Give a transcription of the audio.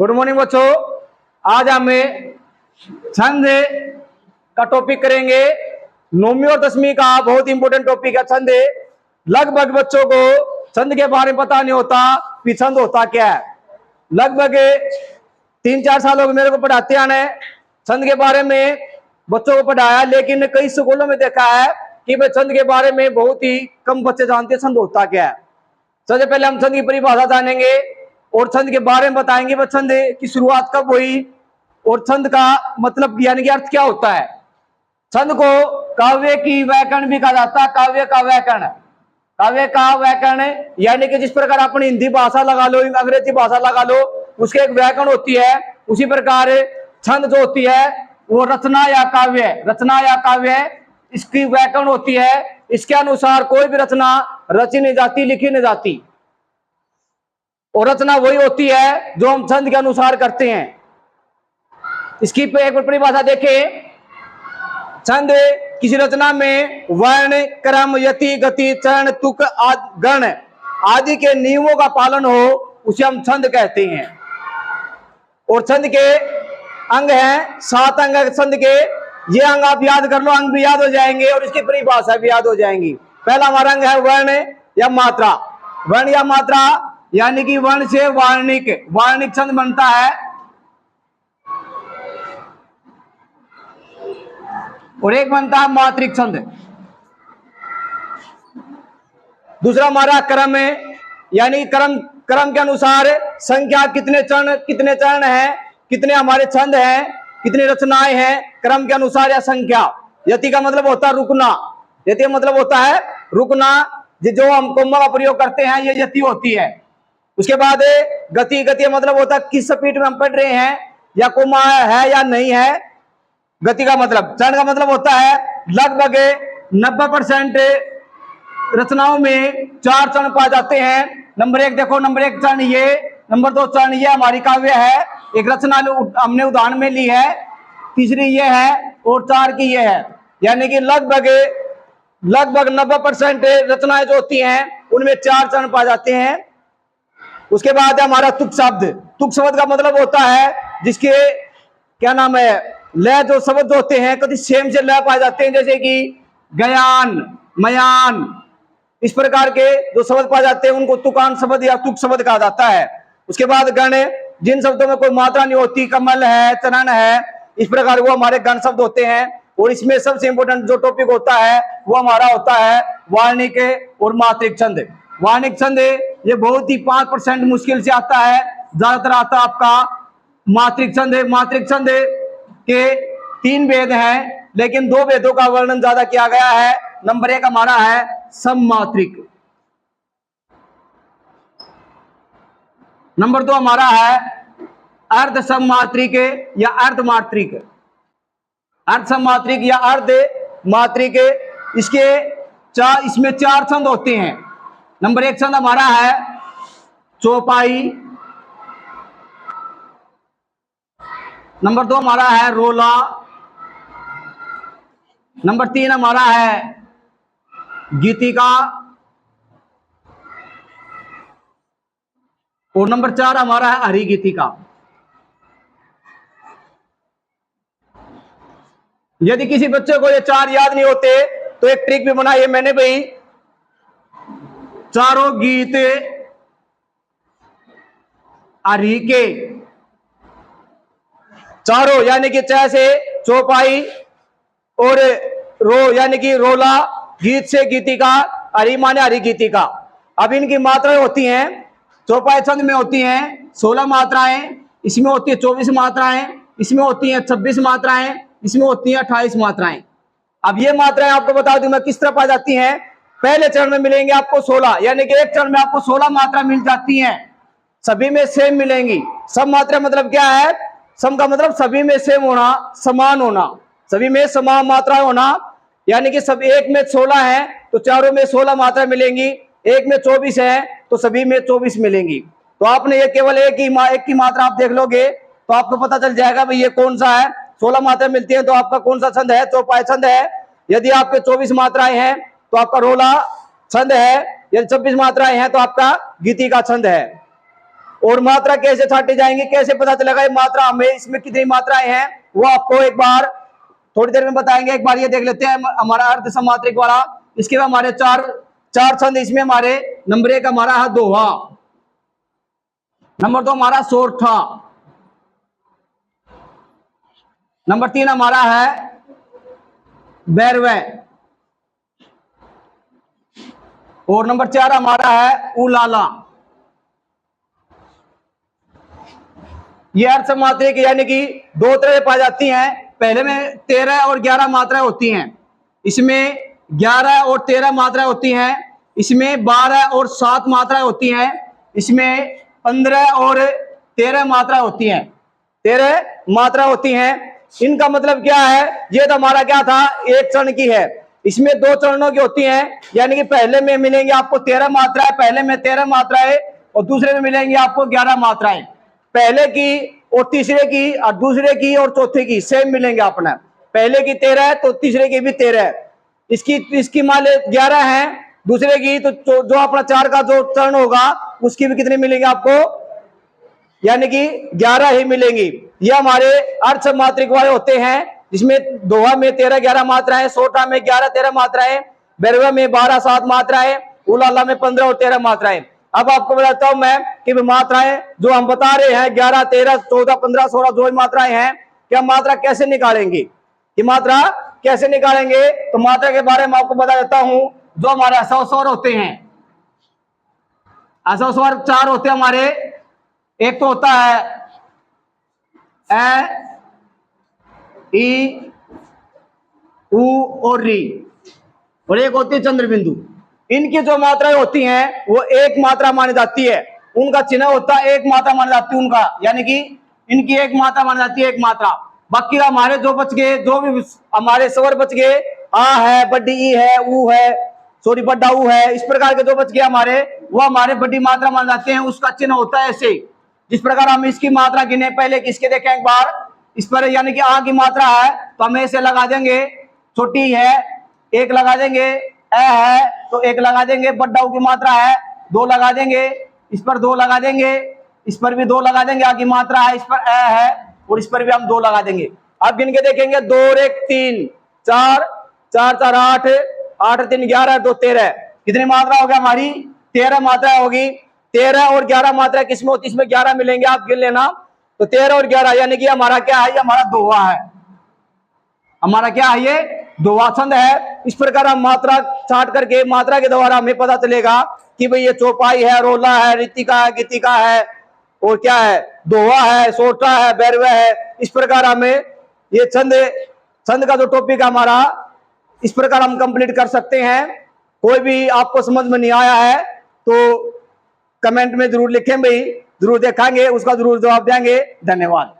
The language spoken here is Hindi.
गुड मॉर्निंग बच्चों। आज हमें छंद का टॉपिक करेंगे। 9वीं और 10वीं का बहुत इंपॉर्टेंट टॉपिक है छंद। लगभग बच्चों को छंद के बारे में पता नहीं होता कि छंद होता क्या है। लगभग 3-4 सालों में मेरे को पढ़ाते आने छंद के बारे में बच्चों को पढ़ाया, लेकिन कई स्कूलों में देखा है कि भाई छंद के बारे में बहुत ही कम बच्चे जानते हैं छंद होता क्या है। सबसे पहले हम छंद की परिभाषा जानेंगे और छंद के बारे में बताएंगे वह छंद की शुरुआत कब हुई और छंद का मतलब यानी कि अर्थ क्या होता है। छंद को काव्य की व्याकरण भी कहा जाता है। काव्य का व्याकरण, काव्य का व्याकरण यानी कि जिस प्रकार अपनी हिंदी भाषा लगा लो, अंग्रेजी भाषा लगा लो, उसके एक व्याकरण होती है, उसी प्रकार छंद जो होती है वो रचना या काव्य इसकी व्याकरण होती है। इसके अनुसार कोई भी रचना रची नहीं जाती, लिखी नहीं जाती, और रचना वही होती है जो हम छंद के अनुसार करते हैं। इसकी एक परिभाषा देखें। छंद किसी रचना में वर्ण, क्रम, यति, गति, चरण, तुक, गण आदि के नियमों का पालन हो, उसे हम छंद कहते हैं। और छंद के अंग हैं 7 अंग है छंद के। ये अंग आप याद कर लो, अंग भी याद हो जाएंगे और इसकी परिभाषा भी याद हो जाएंगी। पहला हमारा अंग है वर्ण या मात्रा। वर्ण या मात्रा यानी कि वर्ण से वार्णिक छंद बनता है, और एक बनता है मात्रिक छंद। दूसरा हमारा क्रम है, यानी क्रम के अनुसार संख्या कितने चरण हैं, कितने हमारे छंद हैं, कितनी रचनाएं हैं, क्रम के अनुसार या संख्या। यति का मतलब होता है रुकना। यति का मतलब होता है रुकना, जो हम कोमा का प्रयोग करते हैं ये यति होती है। उसके बाद गति का मतलब होता है किस स्पीड में हम पढ़ रहे हैं, या कोमा है या नहीं है, गति का मतलब। चरण का मतलब होता है लगभग 90% रचनाओं में 4 चरण पाए जाते हैं। नंबर 1 देखो, नंबर 1 चरण ये, नंबर 2 चरण ये हमारी काव्य है, एक रचना हमने उदाहरण में ली है, तीसरी ये है और 4 की ये है। यानी कि लगभग 90% रचनाएं जो होती हैं उनमें 4 चरण पाए जाते हैं। उसके बाद है हमारा तुक शब्द। तुक शब्द का मतलब होता है जिसके क्या नाम है लय, जो शब्द होते हैं कभी सेम से लय पाए जाते हैं, जैसे कि गयान, मयान, इस प्रकार के जो शब्द पाए जाते हैं उनको तुकान शब्द या तुक शब्द कहा जाता है। उसके बाद गण, जिन शब्दों में कोई मात्रा नहीं होती, कमल है, चरण है, इस प्रकार वो हमारे गण शब्द होते हैं। और इसमें सबसे इंपोर्टेंट जो टॉपिक होता है वो हमारा होता है वार्णिक और मात्रिक छंद। वार्णिक छंद ये बहुत ही 5% मुश्किल से आता है, ज्यादातर आता है आपका मात्रिक छंद। मात्रिक छंद के 3 भेद हैं, लेकिन 2 भेदों का वर्णन ज्यादा किया गया है। नंबर 1 हमारा है सममात्रिक, नंबर 2 हमारा है अर्ध सममात्रिक या अर्धमात्रिक। अर्ध सममात्रिक या अर्ध मात्रिक, इसमें 4 छंद होते हैं। नंबर 1 छंद हमारा है चौपाई, नंबर 2 हमारा है रोला, नंबर 3 हमारा है गीतिका, और नंबर 4 हमारा है हरिगीतिका। यदि किसी बच्चे को ये 4 याद नहीं होते तो एक ट्रिक भी बनाई है मैंने भाई। चारों गीत हरि के, चारों यानी कि च से चौपाई, और रो यानी कि रोला, गीत से गीतिका, हरि माने हरि गीतिका। अब इनकी मात्राएं होती हैं, चौपाई छंद में होती हैं 16 मात्राएं, इसमें होती है 24 मात्राएं, इसमें होती हैं 26 मात्राएं, इसमें होती हैं 28 मात्राएं। अब ये मात्राएं आपको बता दूं मैं किस तरह पा जाती हैं। पहले चरण में मिलेंगे आपको 16, यानी कि एक चरण में आपको 16 मात्रा मिल जाती हैं, सभी में सेम मिलेंगी। सब मात्रा मतलब क्या है, सम का मतलब सभी में सेम होना, समान होना, सभी में समान मात्रा होना। यानी कि सब एक में 16 है तो चारों में 16 मात्रा मिलेंगी, एक में 24 है तो सभी में 24 मिलेंगी। तो आपने ये केवल एक की मात्रा आप देख लोगे तो आपको पता चल जाएगा भाई ये कौन सा है। 16 मात्रा मिलती है तो आपका कौन सा छंद है, चौपाई छंद है। यदि आपके 24 मात्राएं हैं तो आपका रोला छंद है, यदि 26 मात्राएं हैं तो आपका गीतिका छंद है। और मात्रा कैसे छाटे जाएंगे, कैसे पता चलेगा ये मात्रा हमें, इसमें कितनी मात्राएं हैं, वो आपको एक बार थोड़ी देर में बताएंगे। एक बार ये देख लेते हैं हमारा अर्ध समात्रिक वाला। इसके बाद हमारे चार छंद, इसमें हमारे नंबर 1 हमारा है दोहा, नंबर 2 हमारा सोरठा, नंबर 3 हमारा है बैरवे, और नंबर 4 हमारा है उलाला। ये अर्ध समात्रिक यानी कि 2 तरह पाई जाती हैं। पहले में 13 और 11 मात्राएं होती हैं, इसमें 11 और 13 मात्राएं होती हैं, इसमें 12 और 7 मात्राएं होती हैं, इसमें 15 और 13 मात्राएं होती हैं, 13 मात्रा होती हैं। इनका मतलब क्या है, ये तो हमारा क्या था, एक चरण की है, इसमें 2 चरणों की होती हैं, यानी कि पहले में मिलेंगे आपको 13 मात्राएं, पहले में 13 मात्राएं, और दूसरे में मिलेंगे आपको 11 मात्राएं। पहले की और तीसरे की और दूसरे की और चौथे की सेम मिलेंगे अपना, पहले की 13 है तो तीसरे की भी 13 है, इसकी मान ले 11 है, दूसरे की तो जो अपना 4 का जो चरण होगा उसकी भी कितनी मिलेंगे आपको, यानी कि 11 ही मिलेंगी। ये हमारे अर्ध समात्रिक वाले होते हैं, जिसमें दोहा में 13-11 मात्राएं, सोटा में 11-13 मात्राएं, बैरवा में 12-7 मात्राएं, उलाला में 15 और 13 मात्राएं। अब आपको बताता हूं मैं कि मात्राएं जो हम बता रहे हैं 11, 13, 14, 15, 16 जो मात्राएं हैं, कि हम मात्रा कैसे निकालेंगे, कि मात्रा कैसे निकालेंगे, तो मात्रा के बारे में आपको बता देता हूं। जो हमारे असव स्वर होते हैं, असव स्वर 4 होते हैं हमारे, एक तो होता है ए, ई, उ और री, और एक होती है चंद्र बिंदु। इनकी जो मात्राएं होती हैं वो एक मात्रा मानी जाती है, उनका चिन्ह होता है एक मात्रा मानी जाती है उनका, यानी कि इनकी एक मात्रा मानी जाती है, एक मात्रा। बाकी हमारे जो बच गए, जो भी हमारे स्वर बच गए, आ है, बड्डी ई है, ऊ है, सॉरी बड्डा ऊ है, इस प्रकार के जो बच गए हमारे, वो हमारे बड़ी मात्रा मान जाते हैं, उसका चिन्ह होता है ऐसे। जिस प्रकार हम इसकी मात्रा गिने, पहले किसके देखें एक बार, इस पर यानी कि आ की मात्रा है तो हम ऐसे लगा देंगे, छोटी है 1 लगा देंगे, ए है तो 1 लगा देंगे, बड्डा ऊ की मात्रा है 2 लगा देंगे, इस पर 2 लगा देंगे, इस पर भी 2 लगा देंगे, आ की मात्रा है, इस पर ए है और इस पर भी हम 2 लगा देंगे। अब गिन के देखेंगे 2 और 1 3, 4 4 4 8, 8 3 11, 2 13, कितनी मात्रा होगी हमारी, 13 मात्रा होगी। 13 और 11 मात्रा किसमें होती है, इसमें 11 मिलेंगे, आप गिन लेना। तो 13 और 11 यानी कि हमारा क्या है, हमारा दोहा है, हमारा क्या है, ये दोहा छंद है। इस प्रकार हम मात्रा छाट करके मात्रा के द्वारा हमें पता चलेगा कि भाई ये चौपाई है, रोला है, रीतिका है, गीतिका है, और क्या है, दोहा है, सोटा है, बैरवा है। इस प्रकार हमें ये छंद का जो टॉपिक हमारा, इस प्रकार हम कंप्लीट कर सकते हैं। कोई भी आपको समझ में नहीं आया है तो कमेंट में जरूर लिखें भाई, जरूर देखेंगे, उसका जरूर जवाब देंगे। धन्यवाद।